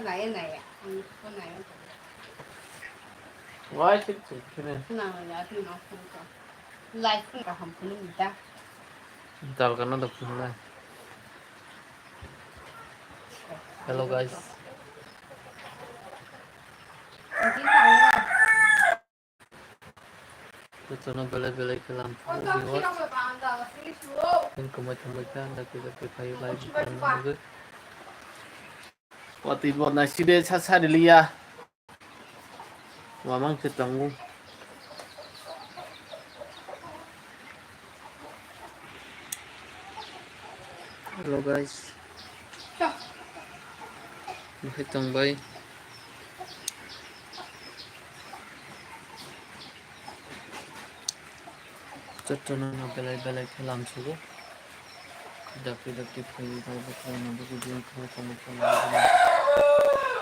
này con này Why should you? nào là thì nó không có lại không có hầm phân người ta Tao cái nó đập xuống đây. Hello guys. Ito na bala-bala ka lang po ubiwat. Yung kumay-kumay ka, dati-dati kayo live ka na good. Pati mo na side sa sariliya. Mamang kitang Hello guys. Mahitang bay. Ito na balay-balay ka lang sugo. Dati-dati kayo live ka na good. Yung kumay-kumay ka na good.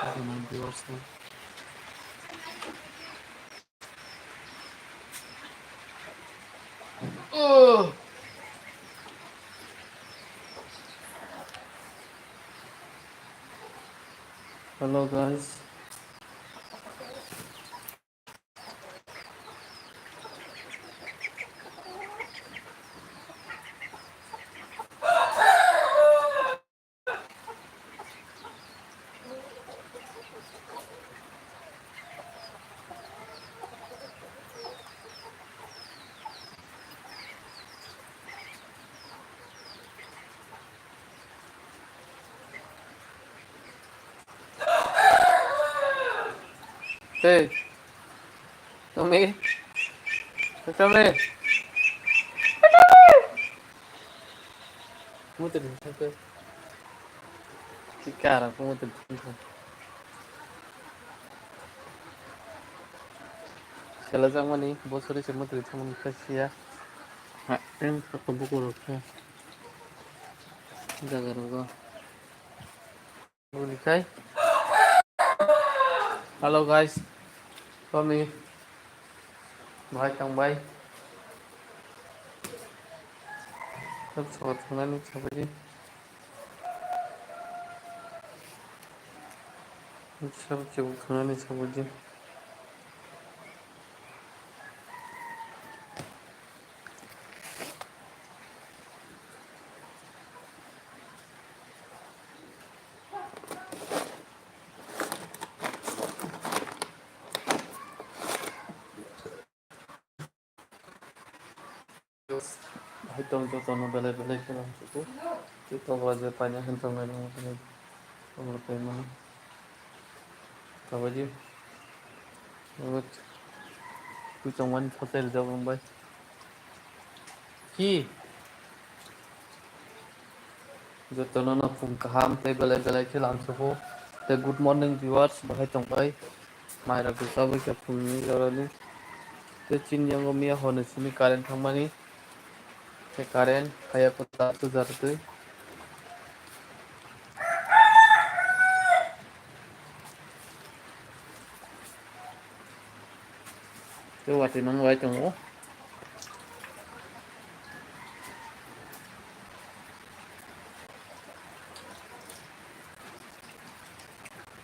Ako na viewers na. Hello guys. Hey, Tommy. Tommy. Muter muter. Que cara, como muter. Selesai mani, bosori semua dari teman kasih ya. Yang KOKBOROK ya. Jaga rogo. Boleh kai? Hello guys. Tommy. Bhai Kang Bhai. सब साथ में नहीं समझी सब जब खाना नहीं समझी Hitung tu tono bela-bela ke dalam suku kita wajib banyak hitung dalam ini kalau payment tahu je buat hitung one hotel jauh Mumbai ki जो तो ना फुंक हम ते बले के लान सको ते गुड मॉर्निंग व्यूअर्स भाई तुम भाई मायरा को सब के फुंनी जरनी ते चिन यंग मिया होने सुनी करेंट हमनी ते करेंट काया को तातु जरते ते वाटी नंग वाई तुम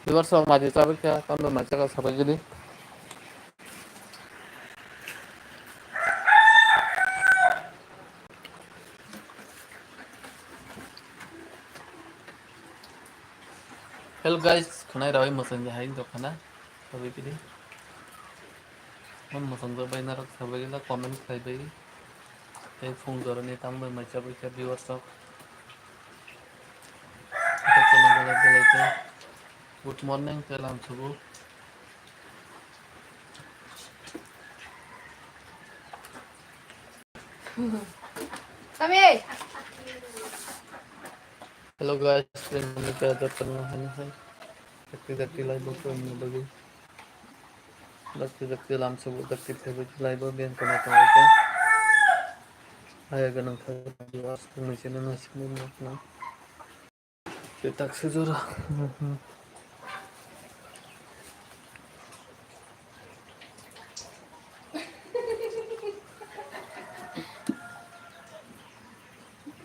व्यूअर्स हमारे सब क्या काम में मचा का सब जली हेलो गाइस खाना रही मसन जाए तो खाना सभी के लिए हम मसन जो बाइना रख सभी के लिए कमेंट खाई भाई एक फोन करो नहीं तंग में मचा भी क्या व्यूअर्स सब तो चलो बले गुड मॉर्निंग कलाम सुबह Tommy हेलो गाइस मैं क्या करना है तकती लाइव को लगी तकती लाम सुबह तकती थे लाइव गेम करना चाहते हैं आया गनम था व्यूअर्स मुझे ना समझ ते तक से जरा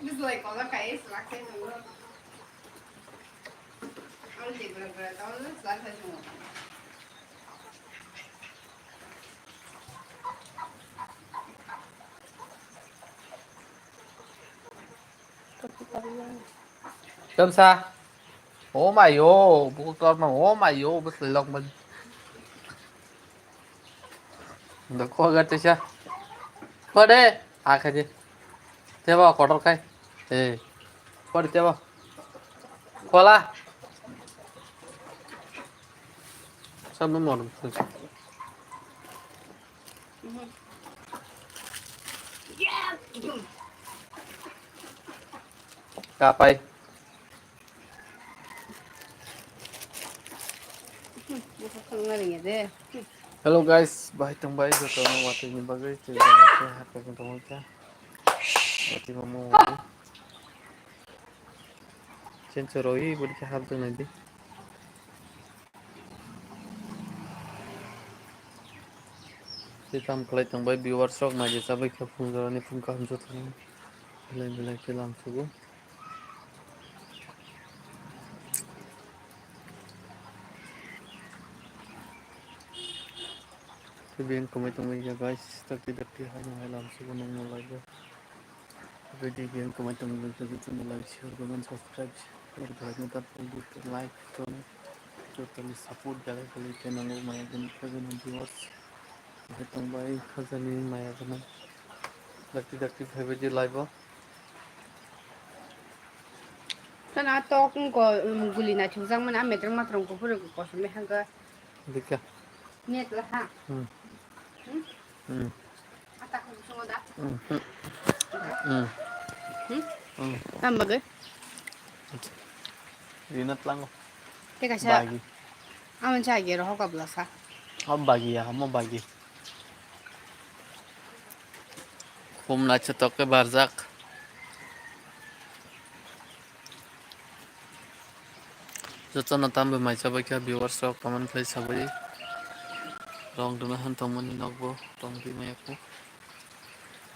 Biz like có cái slack thế nữa. Ăn gì Cơm xa. Ố mày ô, bố con mà ố mày ô, bố sợi lông mình. Được khoa gắt chứ sao? Khoa đây. À khai đi. Thế vào có đâu khai. Ê. Khoa đi thế vào. Khoa la. Sao nó mòn được. Cà bay. Hello guys, bahay tong bahay sa tono wati ni bagay sa happy ng tong ka. Wati mo wati. Sensor oi budi ka hab tong nadi. Si tam kalay tong bahay viewers sok na jesa bahay ka phone ni phone ka hamso tong. Bilay ke lam sugo. Sabihin ko may tong bahay guys, takti ha ng lam sugo nang live. Video ko may tong bahay sa like share comment subscribe. Or bahag mo like totally support jaga kali channel maya din kagan viewers. Itong bahay khazani maya kana. Dakti bhai ji live. Sana to kung ko guli na chuzang man amet rang matrang ko puro ko so me hanga Dikya. net la ha. Hmm. Ata ko sungo da. Bagay. Rinat lang ko. Teka siya. Bagi. Aman siya gero ho ka blasa. Bagi ya, mo bagi. Kum na chatok ke barzak. Joto na tambe mai sabai ka viewers ro comment play sabai. Rong duna han tomoni nokbo tong di mai ko.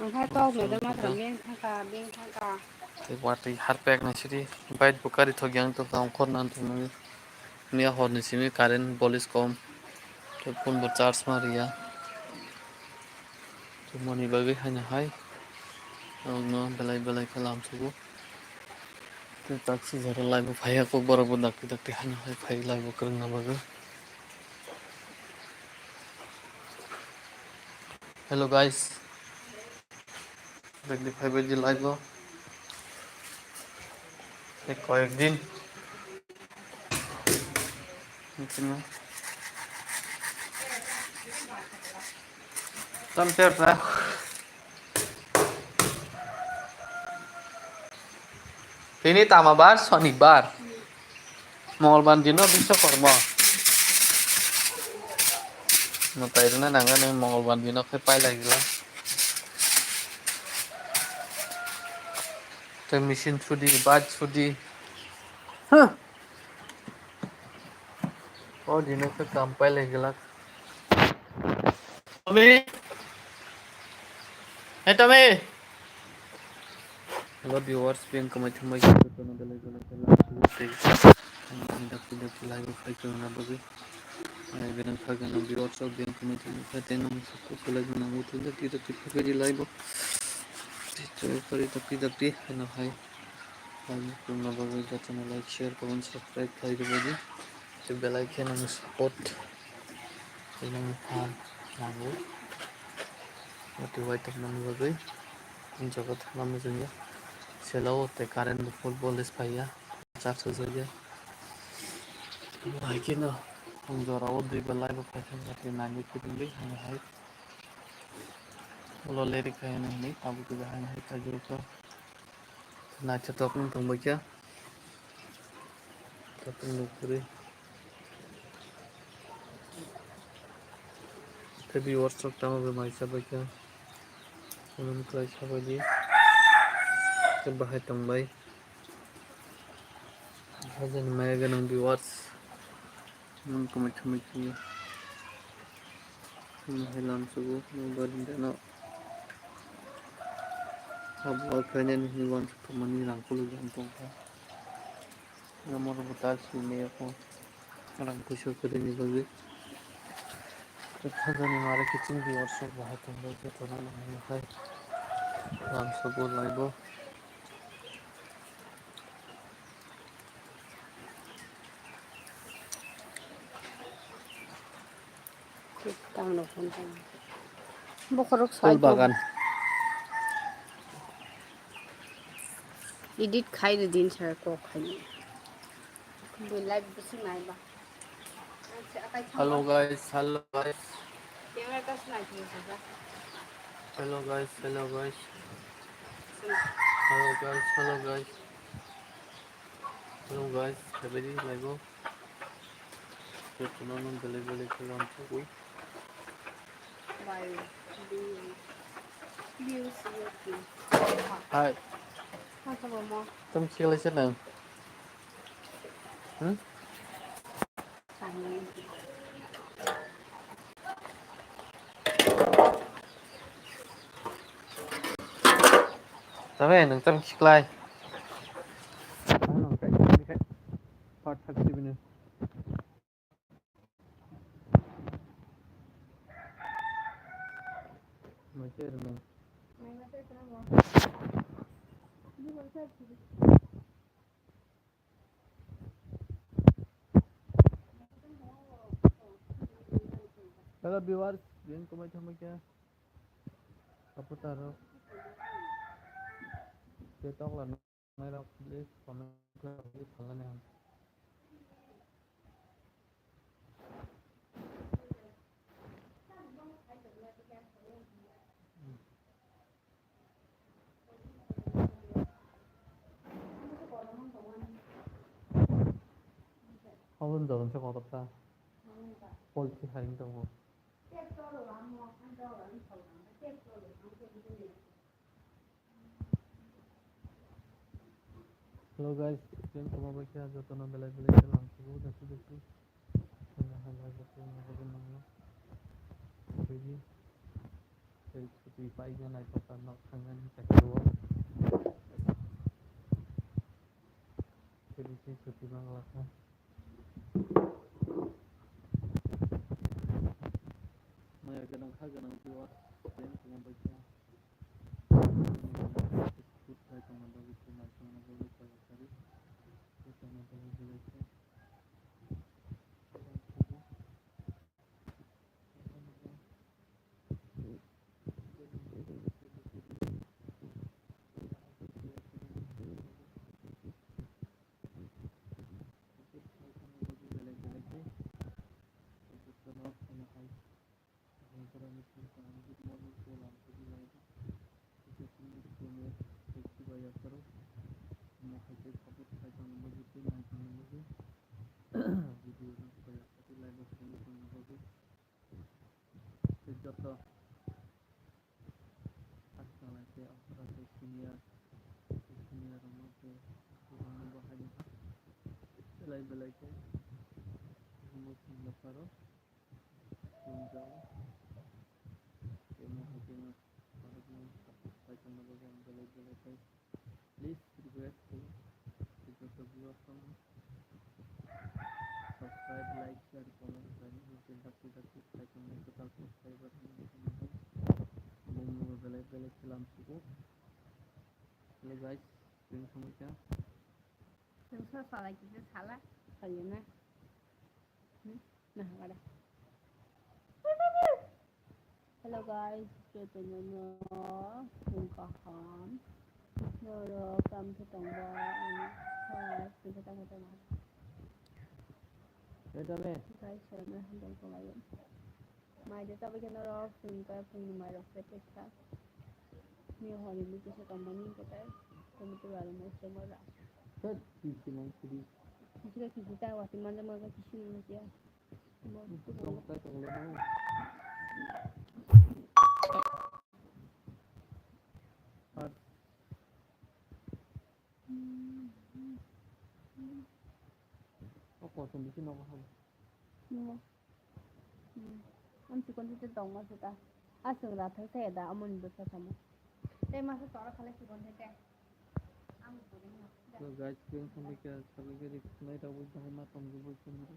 Ang ha to me da matrang ben thang ka. Te wati har pek na chiri. Bait bukari thogyang to kam khon nan to ni. Nia hor ni simi current police kom. To phone bo charge maria. To moni bagi hanya hai. No belai kalam sugu. Te taksi zara live phaya ko barabu dakti hanya hai phai live kereng na baga. Hello guys. Dakti phai baji live ho. Te কয়েকদিন Sampai ini tamabar shonibar mongolbar dino bisa korma matairuna nangan yang mongolbar dino kepai lagi lah te mesin sudi baj sudi oh dino ke kampai lagi lah Tommy hey Tommy hello viewers pian kamai thamai ko na dalai dakti live khai ko na bagi ay ganang khagan ang viewers of pian kamai thamai khate nang sakko kala guna mutu dakti phagi live dakti na hai kami kuna bagi channel like share comment subscribe khai ko bagi te bell icon ang support inang han nangu mati white nang bagi jagat namu junya selo te current football is paya charge ho jaye lagi na jora o dui belai ba phai thang te nangi kudingi han hai lo leri khai na ni abu ku han hai ka jo ko na chatok nang tong ba kya tapung nukuri te viewers of tama be mai sabai kya unan klai sabai di te bahai tong bai hajan mai ganang viewers nang kumai thamai ki hilam sugu nobody dano abu khane ni wan to mani rang kulu jam tong ka namor butal si me ko orang pusuk kedini bagi kejadian mari kicing di workshop bahaya tunggu jatuhan mengenai langsung laibo Tang no phone tang. Bokorok full sai to. bagan Edit khai de din sar ko khai. Be live bising nai ba. hello guys Camera ka snai ki sa. hello guys Sina. hello guys everybody laibo jatuhan beli langsung Bye. Views you. hai Ha sa mo. tâm chia lấy chất nào Sang. tapi nang tâm chia lại nang cái part thật gì bên mà chơi được không Hello viewers, bien cómo estamos ya? Apa taruh? Kita lah merah please comment lagi kalian yang Hawin dalam sekolah ta, polisi haring tahu. Hello guys, bien cómo va ya? Yo tono belai langsung desu. Nah, lagi tu mana? Jadi, seperti pagi naik kota nak kangen cakap. Jadi seperti mana lah? Maya ganang viewers, bien cómo va ya? Joto asal aja operasi senior remaja kurang bahagia belai ke musim leparo menjauh kemo hatinya harus mencapai bagian belai ke please request to joto viewer subscribe like share comment dan mungkin tidak total subscriber belai selam suku. Hello guys, ini semuanya. Yang salah kita salah. Kayaknya. Nah, ada. Hello guys, kita nyonya pungkahan. Noro kam ketamba kita ketemu. Ya dale. Guys, sana handal ko ngayon. May data ba ka noro pung may reflect Ni hari ni kita company ko tayo. Kami tu baru mau semula. Tad kisi mang kiri. Kita tahu waktu mana mana kisi ni dia. Mau tu Tong ka tong lemo. Apa sih bikin apa hal? Anti kon itu dong maksudnya. Asal dah terus ada amun besar sama. Tapi masuk orang kalau si kon itu. So guys, yung sampai ke sabi ke dik may tawag sa hima tong gubol sa mga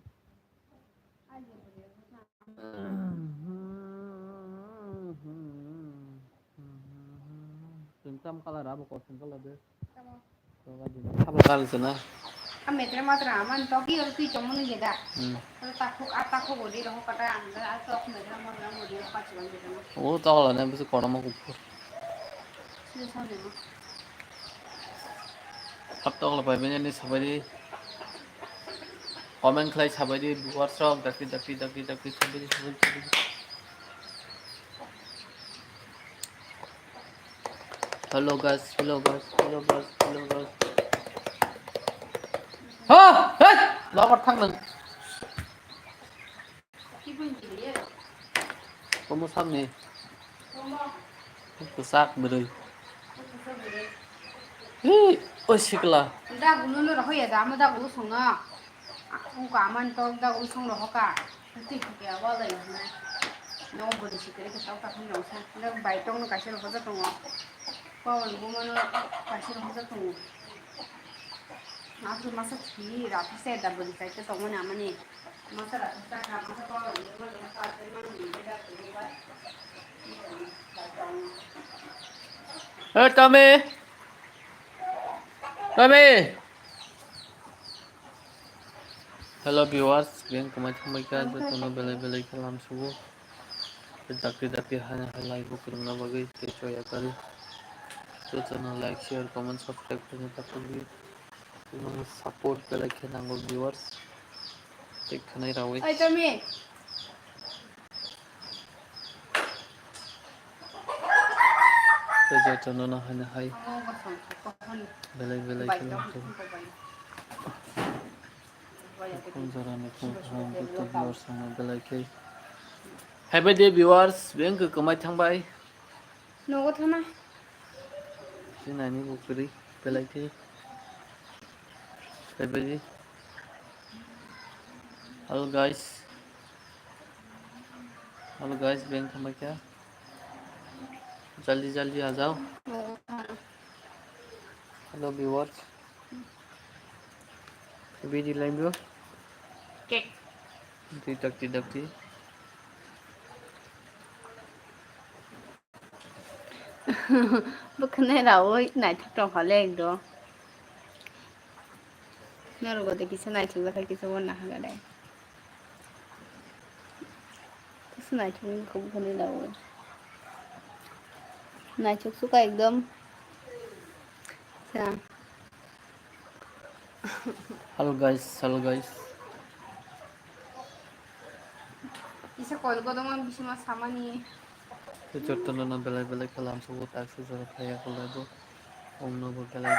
Singkam kalah rabu kau singkal ada. Apa kali sana? Ametre matra aman toki orki chomon geda. Takuk odi roho kata anda atok metre matra odi pachuan geda. Oh tahu lah nih bisa korang mau kupur. Susah deh. Kapto kalau pemainnya nih sabari komen klay sabari WhatsApp daki sabari. Hello guys. Hah? Hei! Lawan thang neng. Kamu samne. Kesak beri. Hei, oh sikla. Dah gulu lo roho ya, dah dah gulu songa. Aku kaman tol dah gulu song roho ka. Nanti kita awal lagi na. Nau bodi sikere kita tahu tak nau sa. Dah baitong no kasih roho dah tunggu. Kawan guma no kasih roho dah tunggu. Aku masa sih, rapi saya dah bodi saya tu tunggu nama ni. Masa rapi saya nak masa kawan guma no masa ada mana ni dah tunggu ba. Tommy. Hello viewers, yang kemarin kan tuh belai kalam subuh. Daki hanya live kurang bagai kecoh ya kali. So channel like, share, comment, subscribe करने तक भी support belai kenango viewers. Take नहीं रहोगे. Ay Tommy. So channel ना hanya hai. Belai kalam subuh. Kung zara na kung kaham dito viewers sama belai ke. Happy day viewers, beng ke kemai thangbai. Nunggu thana. Sini ni bukuri belai ke. Happy day. Hello guys, beng kemai क्या? जल्दी आ जाओ. Hello viewers. Video live view. Cake. Didakti. Bữa nay đâu này thật trong họ lên đó. Nó rồi cái cái này chúng ta thấy cái số nào ở đây. Cái này chúng không có nên đâu. Này chúng suka एकदम. Sao? Hello guys. Isa call ko naman bisa masama ni. Ito na belai kalam subuh taksi zara kaya ko labo. Om no belai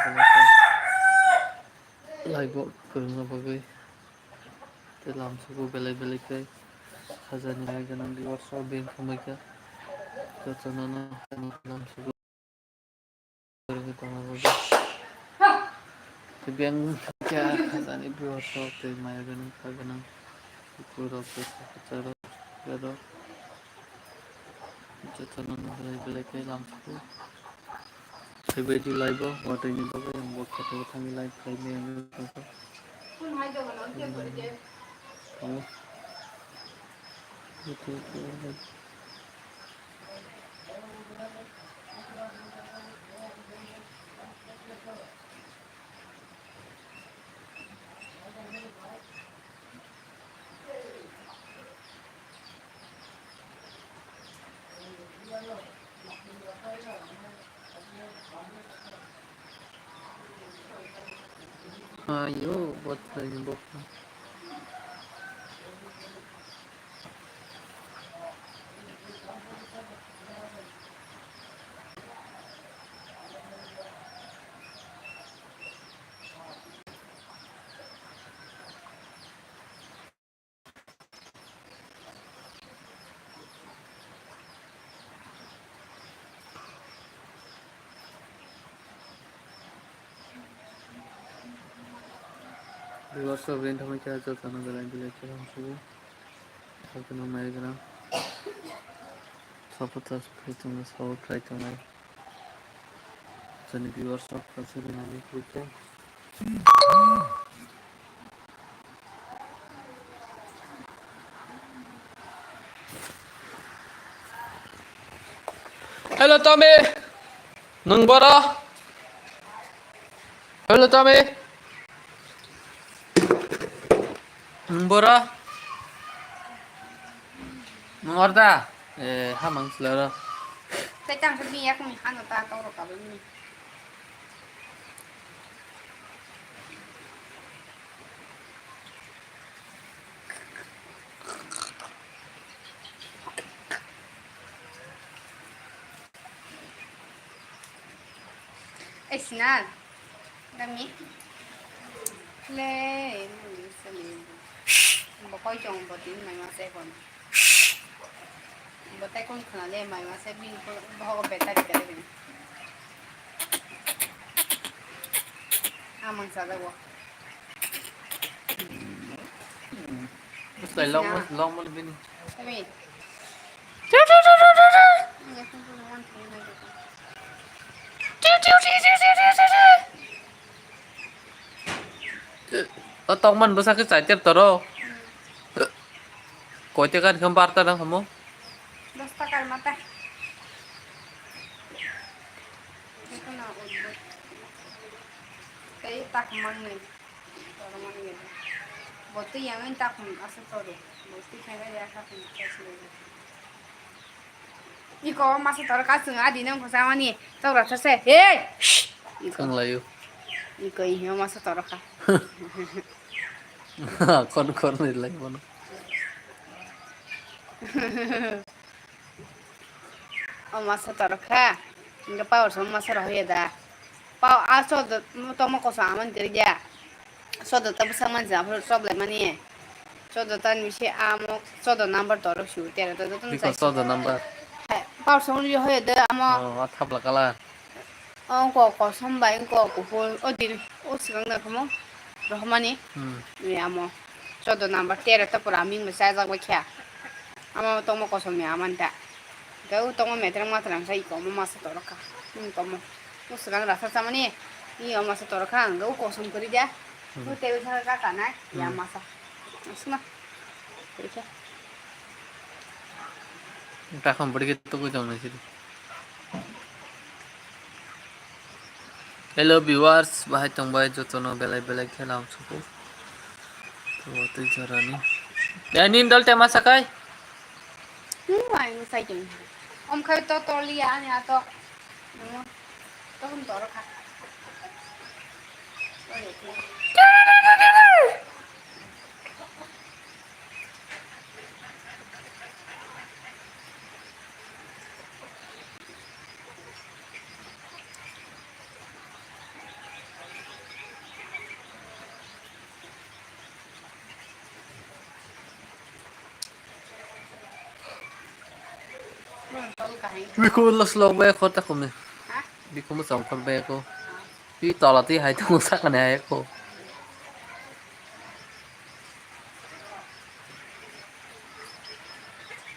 live kurang bagai. Kalam subuh belai kay. Khazani ay ganang viewers or beng kemai क्या. Ito na kalam subuh. Beng क्या khazani viewers or beng maya ganang ikuro ko sa pero ito na belai kay lam subuh. Every live what I need to go and work at the time live play me and ayo buat lagi box. Viewers of Rain Thama क्या चलता ना बेला चला हम सब सब ना मैं करा सब पता सब ट्राई करना है सनी viewers of कैसे बनाने के Hello Tommy, nung bora. Hello Tommy, nung bora. Nung orda. Hamang selera. Tại tăng cái bia không ăn người ta tao được cả với mình. Ê xin à, làm gì? Lê, sao liền? Bà coi chồng bà tin mày mà sẽ còn. Bà tay con khả lê mày mà sẽ bin bà họ bẻ tay cái này. À mang sao đây quá. Tay long mà bên. Cái gì? Tong man basa ke cai tiap toro. Kau tekan kembar tanah kamu. Basta kal mata. Ito na udbot. Kaya tak man ni. Toro man ni. Boto yang ang tak man asa toro. Boto kaya ya ka pun kasi. Iko masa toro ka sunga di nang kasama ni. Toro sa se. Hey. Kang layu. Iko iyo masa toro ka. Kon ni lagi mana. O masa toro ka. Inga pa orso masa roh ya da. Pa aso do to mo ko sama dir ya. So do ta sama ja problem ani. So do tan mi se amo so do number toro shu tere do tun Because of the number. Pa orso ri ho ya da amo. Oh, atap lah kala. Ko sombai ko hol o dir o sigang da komo. Rohmani. Ni amo. So do number tere ta pura ming sa za ko kya. Amo to mo ko so mi amanta. Kau tunggu meter matram saya iko masa toroka, kamu, sekarang rasa sama nih, iya masa toroka, kau kosong kerja, kau tewi sana kakana, ya masa, asma, kerja. Tak akan pergi tu kau jangan sih. Hello viewers, bahai tongbai jotono belai kelam suku. Tu jarani. Dan ini dal tema sakai. Ini saya jeng. Om kau to liya ni atau, to pun toroka. Biku los bay ko tak kumi. Biku mo song kon bay ko. Bi tolati hai tu sak kan hai ko.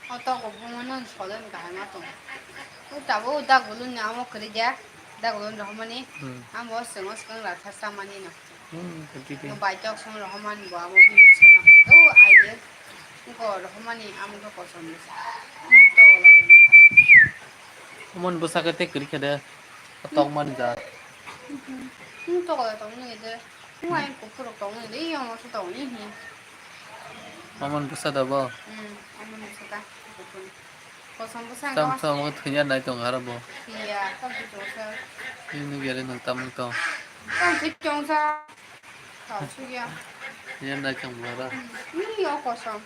Atau kau punya sekolah ni kahar matong. Utabu dah gulun ni amo kerja, dah gulun rohmani, amo sengos kang rasa sama ni no. Yung bajak song rohman bo amo bisa na. Tu aje, ko rohmani amo ko kosong bisa. Tu kalau Mon busa kete kiri kada. Atong man ja. tu kalau tahu ni itu, ngayon ko puro tahu ni, yung masuk tahu ni. Mon busa dah ba. Amo masuk ta. Kosong busa Tam kau. tam mo thunya nai tong harap bo. Iya, tapi tu saya. Ini gere nang tam to. Tapi tu saya. Tahu sih ya. Yan nai tong bara. Ni yo kosong.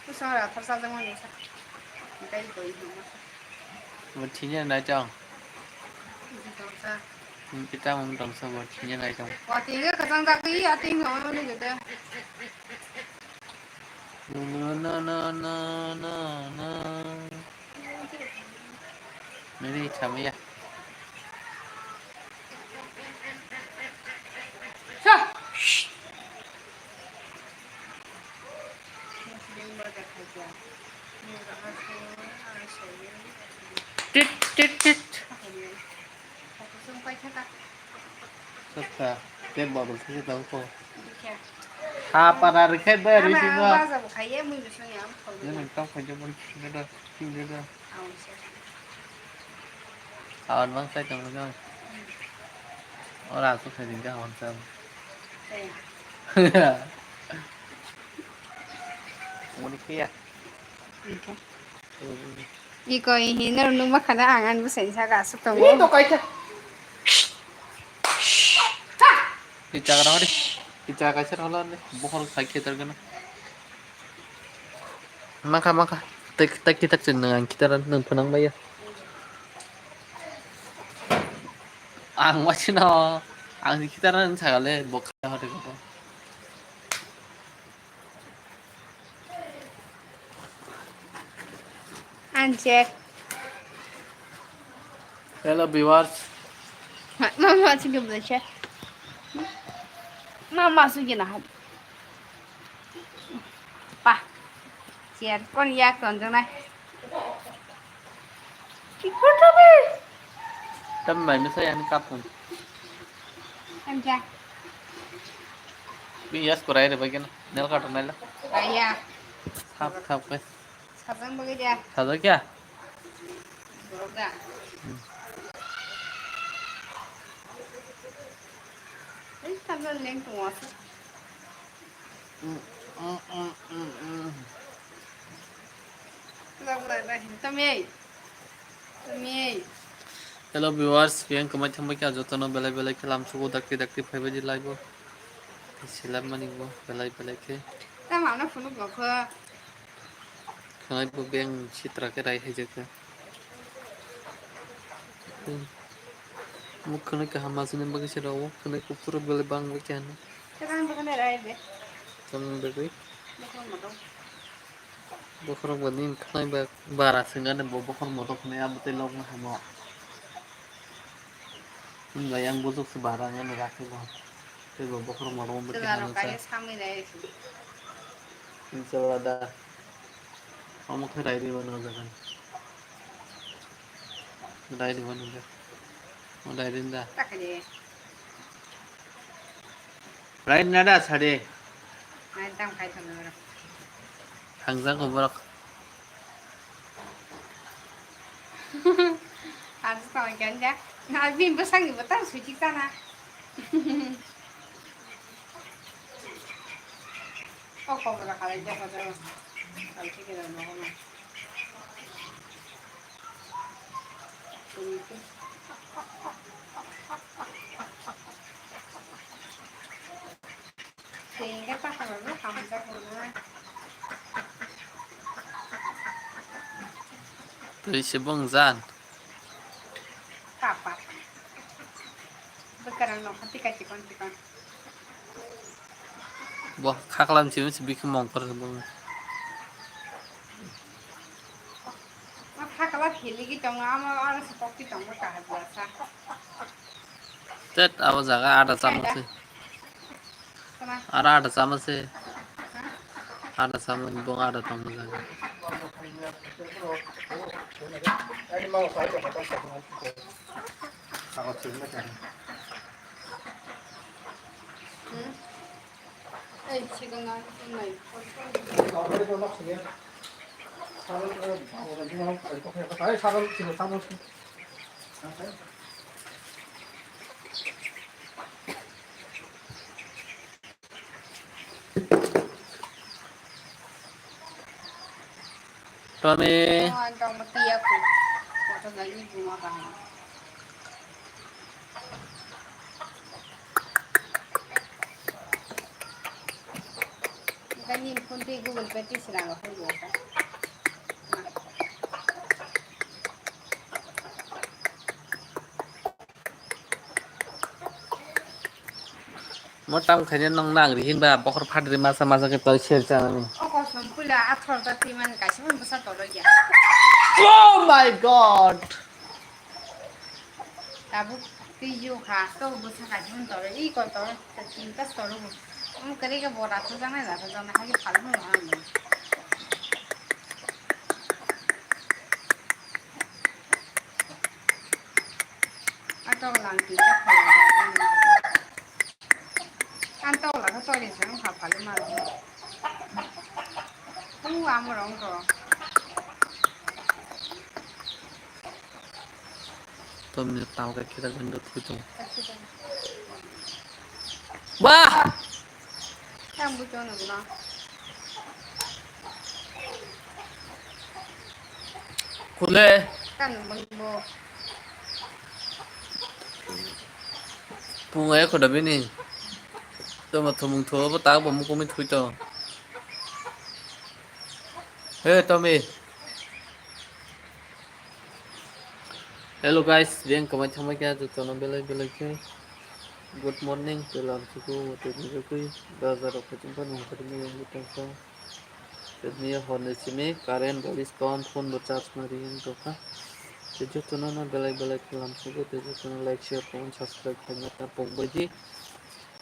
Tu saya rasa sama ni sa. Kita itu itu masa. Mo thunya nai tong. Tu saya. Kita mo tong sa bo thunya nai tong. Wah, tinggal kadang tak kiri, tinggal mana ni gitu. Na. Meri chamaya. Sa. Tit. Sumpah cakap. Saka. Te bottle se tong ko. Dikit. Ha para rikhe ba ri si ba. Bahasa bukannya mungkin besoknya. Yan nang tong ko jomon. Nada. Tinggal dah. Awak sih. Awan bang saya tengok kan. Orang aku saya tinggal awan saya. Mau nikah ya? Iko hina nung makana angan bu sen saga su to. Ini tuh kayak. Kita kan apa deh? Kita kasih rolan deh. Bukan sakit terkena. Maka. Kita cenderung kita nang penang bayar. Ang macam na. Ang kita nang sagale bokah hari ko. Anjek. Hello viewers. Mama sige belajar. Mama sige na hab. Pa. Siar kon yak ton jang nai. Ikut tapi. Tâm mày mới saya ăn cắp không? Anjek. Bias kurai deh bagian. Nel kartu nel. Ayah. Khap ke. Sabang bagi dia. Satu kya? Boroga. Ini sabang leng tu mas. Tami. Hello viewers, yang kemarin sampai kya jotono belai ke lam suku dakti five di live. Silam maning bo belai ke. Ta mau na phunu go kho. Khangai bo beng citra ke rai hai jeka. Mukhne ke hamasine bagi sirawo, khane ko pura belai bang bo kya na. Ta kan bukan rai be. Tam begui. Bukan modal. Bokhorok banin khanai ba bara singane bo bokhor motok ne abte log na hamo. Bayang busuk sebarangnya neraki loh. Itu bokhor motok Tu bekin aro anu kai sa. samai rai. Insya ada. Kamu kerai di mana kan? Kerai di mana kan? Mau dari dah. Tak ni. Kerai nada sade. Ai tam kai tham ro. Hangzang KOKBOROK. Harus kau kan ya. Nah, bim besar ni betul suci sana. Oh, kau berapa kali jaga tu? Kalau kita dah mahu nak. Sehingga tak perlu kamu tak perlu. Tuh si Bangzan. Kapat. Bekerja nak hati cikon. Boh kaklam sih masih bikin mongkor sebelum. Mak kalau hili kita ngam orang sepok kita ngam kahar biasa. Tet awas agak ada sama sih. Sama. Ada sama sih. Ada sama bong ada sama sih. Aku cuma kan. 지금 나 정말 Tommy. ang matiyak ko. Kung sa ganyan gumagawa. Ganyan kunti Google Pay sila ako yata. Motam kayaknya nang rihin ba bokor padri masa kita share channel ni. Ako pula athor dati man kasi man basta tolo ya. Oh my god. Tabu tiyo ha to basta kasi man tolo ko tolo sa tintas tolo mo. Kare ka bora to jana la to jana hagi phalo mo ano. Ato lang kita phalo. Anto la ko tolo sa ng phalo ma. Kung amo rong to. Tommy tao cái kia gần được cuối cùng. Kasih kan. Wah! Yang bukan nak. Kule! Kan bang bo. Punga ko dabi ni. To mà thùng thua bắt tao bấm cũng mình thui cho. Hey Tommy. Hello guys, riêng các bạn tham gia cho nó bela cái. Good morning, dalam suku waktu ini kui bazar apa jumpa nih hari ini yang kita tahu. Jadi Honda sini karen balis kawan phone bercharge marian to ka. Jadi tu na bela dalam suku jadi tu like share comment subscribe करना था pogbaji.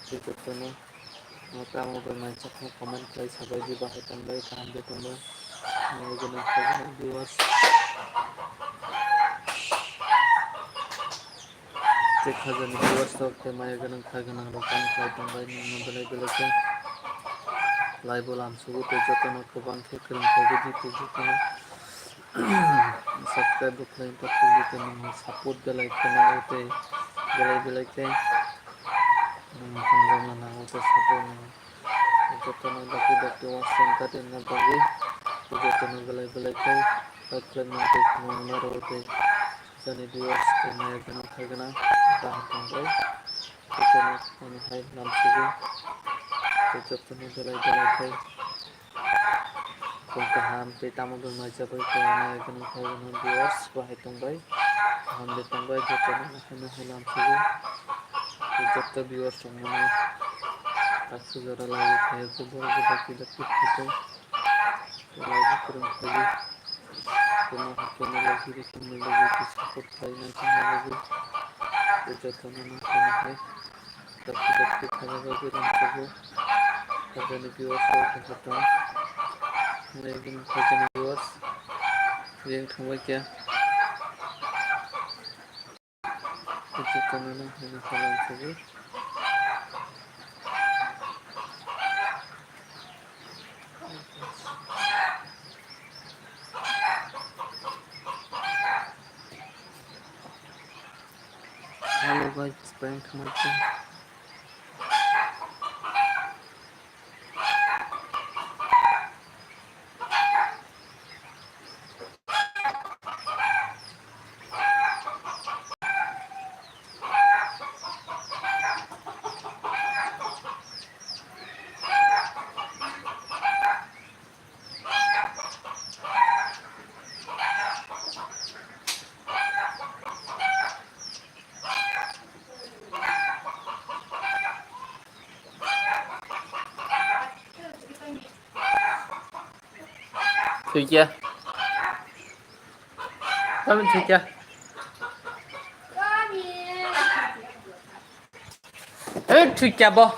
Jadi tu na maka mau bermacam comment play sabai di bahaya tambah tambah tambah. Mau guna viewers. Cek aja nih viewers to ke maya guna rokan play tambah ni bela ke. Live alam suku tu jatuh nak kawan ke kerana jadi tu jatuh subscribe kalian patut di channel support like kena ute like panjang mana ute support jatuh nak baki wasan tadi nak bagi jatuh nak like kalian nanti mana ute jadi viewers kena kena dah tanggai jatuh nak mana hai alam suku jatuh nak like kung kaham pe tamo bermaja pai kena viewers wahai tungbai hamde tungbai jatuh nak kena hilam suku jatuh viewers mana tak segera lagi kayak baru baki foto lagi kurang lagi kena lagi kena lagi support lain lagi jatuh nak kena hai tapi kena lagi dalam suku kerana viewers foto lagi kerana viewers yang tungbai kya jatuh nak kena hilam suku. Halo guys, prank macam Thứ chưa? Có mình thứ chưa? Ê, thứ chưa bò?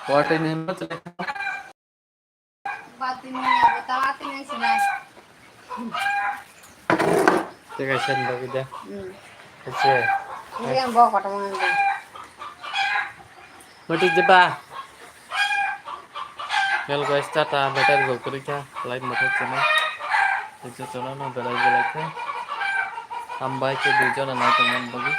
What in him? Batin niya, butawatin niya sila. Teka siya ba kita? Kasi. Hindi ang bawa ko tamangan din. Mati jeba. Well guys, tata better go kuri kya live mata channel. Itu channel na belai ke. Ambai ke dujon na teman bagi.